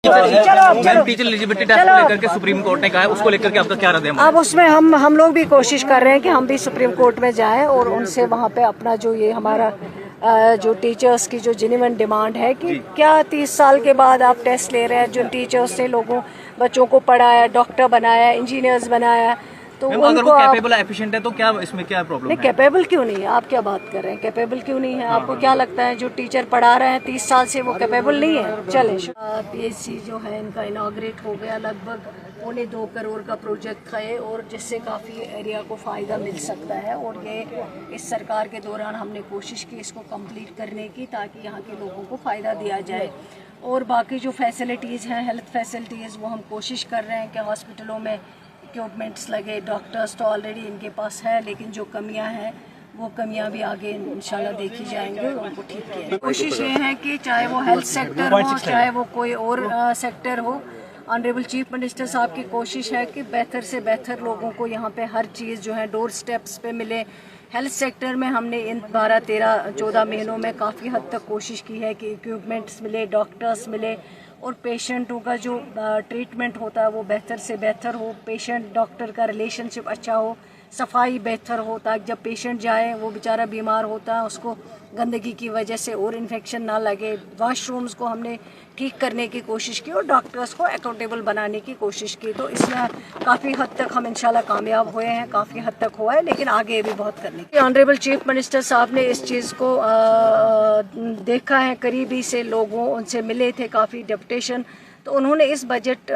Teacher eligibility test को लेकर के सुप्रीम कोर्ट ने कहा है, उसको लेकर के आपका क्या रद्द है? अब उसमें हम लोग भी कोशिश कर रहे हैं कि हम भी सुप्रीम कोर्ट में जाएं और उनसे वहाँ पे अपना जो ये हमारा जो टीचर्स की जो जेन्युइन डिमांड है कि क्या 30 साल के बाद आप टेस्ट ले रहे हैं, जो टीचर्स ने बच्चों को पढ़ाया, डॉक्टर बनाया, इंजीनियर्स बनाया, तो अगर वो कैपेबल एफिशिएंट है तो क्या इसमें क्या प्रॉब्लम है? कैपेबल क्यों नहीं है? आप क्या बात कर रहे हैं? कैपेबल क्यों नहीं है? आपको क्या लगता है जो टीचर पढ़ा रहे हैं 30 साल से वो कैपेबल नहीं है? चले पीएचसी जो है इनका इनॉग्रेट हो गया, लगभग 1.25 करोड़ का प्रोजेक्ट है और जिससे काफ़ी एरिया को फ़ायदा मिल सकता है और ये इस सरकार के दौरान हमने कोशिश की इसको कंप्लीट करने की ताकि यहाँ के लोगों को फ़ायदा दिया जाए। और बाकी जो फैसिलिटीज़ हैं, हेल्थ फैसिलिटीज़, वो हम कोशिश कर रहे हैं कि हॉस्पिटलों में इक्विपमेंट्स लगे। डॉक्टर्स तो ऑलरेडी इनके पास है, लेकिन जो कमियां हैं वो कमियां भी आगे इंशाल्लाह देखी जाएंगे, उनको ठीक किया। कोशिश ये है कि चाहे वो हेल्थ सेक्टर हो, चाहे वो कोई और सेक्टर हो, ऑनरेबल चीफ मिनिस्टर साहब की कोशिश है कि बेहतर से बेहतर लोगों को यहाँ पे हर चीज़ जो है डोर स्टेप्स पे मिले। हेल्थ सेक्टर में हमने इन 12, 13, 14 महीनों में काफ़ी हद तक कोशिश की है कि इक्विपमेंट्स मिले, डॉक्टर्स मिले और पेशेंटों का जो ट्रीटमेंट होता है वो बेहतर से बेहतर हो, पेशेंट डॉक्टर का रिलेशनशिप अच्छा हो, सफाई बेहतर हो ताकि जब पेशेंट जाए वो बेचारा बीमार होता है उसको गंदगी की वजह से और इन्फेक्शन ना लगे। वॉशरूम्स को हमने ठीक करने की कोशिश की और डॉक्टर्स को अकाउंटेबल बनाने की कोशिश की, तो इसमें काफ़ी हद तक हम इंशाल्लाह कामयाब हुए हैं, काफ़ी हद तक हुआ है, लेकिन आगे भी बहुत करने की। ऑनरेबल चीफ मिनिस्टर साहब ने इस चीज़ को देखा है करीबी से, लोगों उनसे मिले थे, काफ़ी डेपुटेशन, तो उन्होंने इस बजट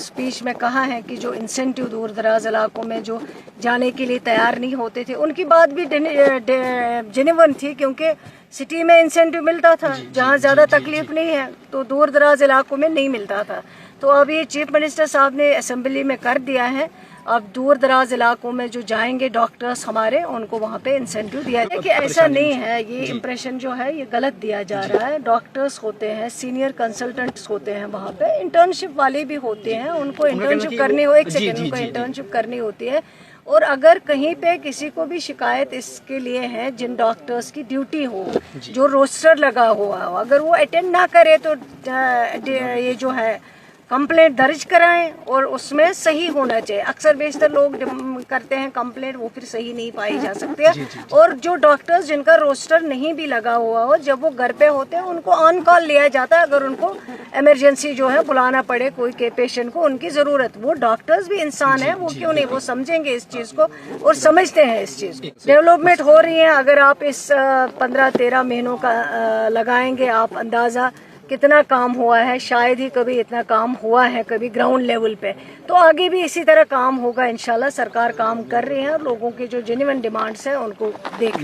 स्पीच में कहा है कि जो इंसेंटिव दूर दराज इलाकों में जो जाने के लिए तैयार नहीं होते थे, उनकी बात भी जेन्युइन थी क्योंकि सिटी में इंसेंटिव मिलता था जहाँ ज़्यादा तकलीफ नहीं है, तो दूर दराज इलाकों में नहीं मिलता था। तो अब ये चीफ मिनिस्टर साहब ने असेंबली में कर दिया है, अब दूर दराज इलाकों में जो जाएंगे डॉक्टर्स हमारे, उनको वहाँ पे इंसेंटिव दिया जाए। कि ऐसा नहीं है, ये इम्प्रेशन जो है ये गलत दिया जा रहा है। डॉक्टर्स होते हैं, सीनियर कंसल्टेंट्स होते हैं, वहाँ पे इंटर्नशिप वाले भी होते हैं, उनको इंटर्नशिप करनी हो, एक सेकेंड, उनको इंटर्नशिप करनी होती है। और अगर कहीं पे किसी को भी शिकायत इसके लिए है, जिन डॉक्टर्स की ड्यूटी हो, जो रोस्टर लगा हुआ हो, अगर वो अटेंड ना करे तो ये जो है कंप्लेंट दर्ज कराएं और उसमें सही होना चाहिए। अक्सर बेशतर लोग करते हैं कंप्लेंट, वो फिर सही नहीं पाई जा सकती है। और जो डॉक्टर्स जिनका रोस्टर नहीं भी लगा हुआ हो, जब वो घर पे होते हैं उनको ऑन कॉल लिया जाता है अगर उनको इमरजेंसी जो है बुलाना पड़े कोई के पेशेंट को, उनकी ज़रूरत। वो डॉक्टर्स भी इंसान है, वो क्यों नहीं, वो समझेंगे इस चीज़ को और समझते हैं इस चीज़ को। डेवलपमेंट हो रही है, अगर आप इस 15-13 महीनों का लगाएंगे आप अंदाज़ा कितना काम हुआ है, शायद ही कभी इतना काम हुआ है कभी ग्राउंड लेवल पे, तो आगे भी इसी तरह काम होगा इंशाल्लाह। सरकार काम कर रही है और लोगों की जो जेन्युइन डिमांड्स है उनको देख